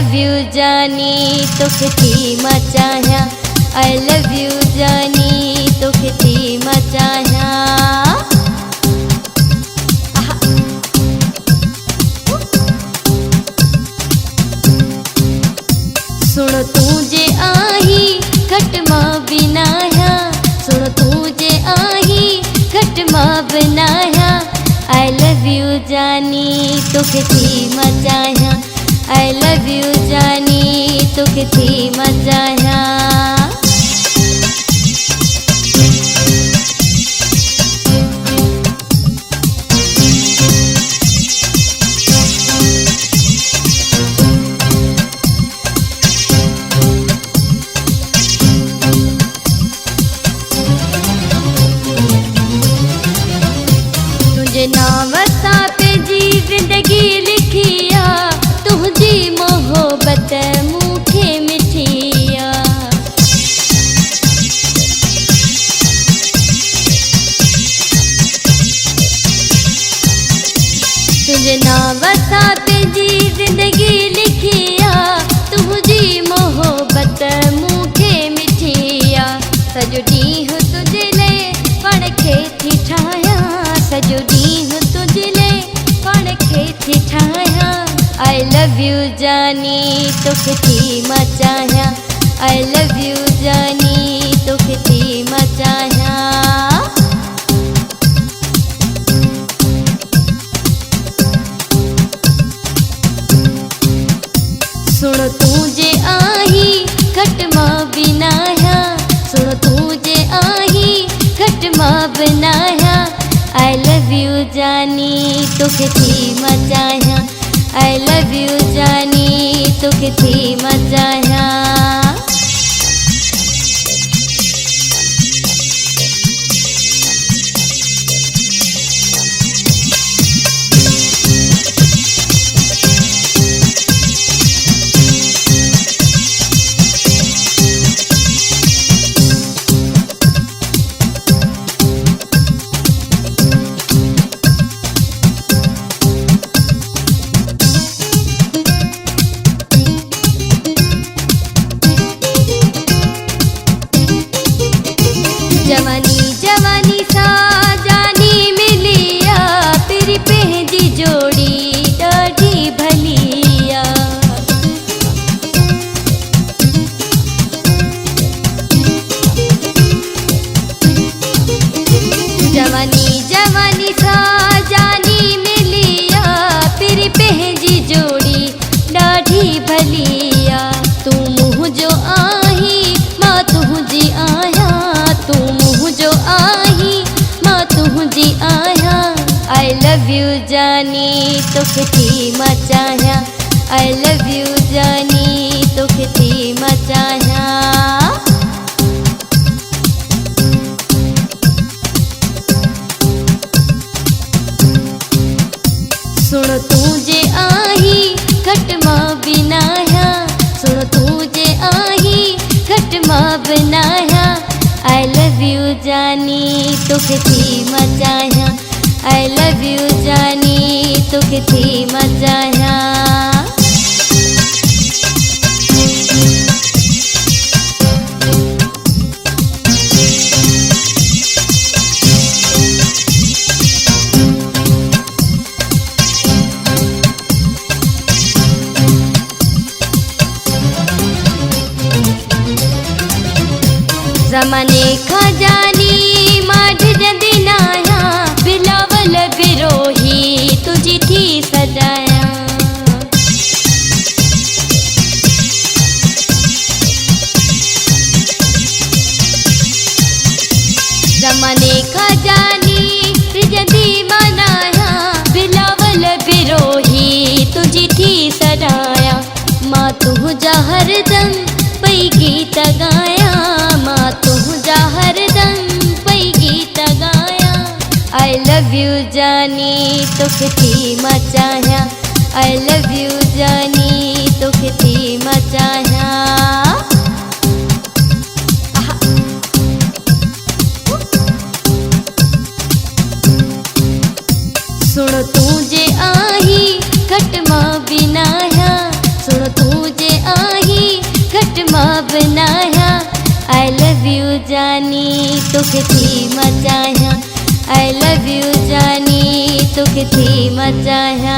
Love you जानी तोखे थी मचाया, आई लव यू जानी तोखे थी मचाया। सुनो तू जे आही खटमा बिनाया, सुनो तू जे आही खटमा बनाया। आई लव यू जानी तोखे थी मचाया, आई लव यू जानी तोखे थी मचाया। तुझे नाम पे जी जिंदगी लिखिया, तुझी मोहब्बत मूठे मिठिया। तुझे नाम पे जी जिंदगी लिखिया, तुझी मोहब्बत मूठे मिठिया। सजो ॾींहुं तुझे लाइ पाण खे थी ठाहिया, सजो ॾींहुं तुझे लाइ पाण खे थी ठाहिया। आई लव यू जानी तोखे थी मचाया, आई लव यू जानी तोखे थी मचाया। सुनो तू जे आही खटमा बिनाया, सुनो तू जे आही खटमा बनाया। आई लव यू जानी तोखे थी मचाया, आई लव यू जानी तोखे थी मचाया। जवानी जवानी सा जानी मिलिया, तेरी पहली जोड़ी ॾाढी भलिया। जवानी जवानी सा जानी मिलिया, तेरी पहली जोड़ी ॾाढी भलिया। तू मुँह जो आही मां तुझी आया, तू मुँह जो आही मां तुझी आया। आई लव यू जानी तोखे थी मचाया, आई लव यू जानी तोखे थी मचाया। सुनो तू जे आही खटमा बिनाया, सुनो तू जे आही खटमा बनाया। आई लव यू जानी तोखे थी मचाया, आई लव यू जानी तोखे थी मचाया। ज़माने खजानी माढ जंदिनाया, बिलावल बिरोही तुझी थी सजाया। ज़माने खजानी जंदी मनाया, बिलावल बिरोही तुझी थी सजाया। मां तुझा हरदम पई गीत गाया, मां तुझा हरदम पई गीत गाया। आई लव यू जानी तोखे थी मचाया, आई लव यू जानी तोखे थी मचाया। सुनो तू जे आही खटमा बिनाया, सुनो तू जे जानी तोखे थी मचाया। I love you जानी तोखे थी मचाया।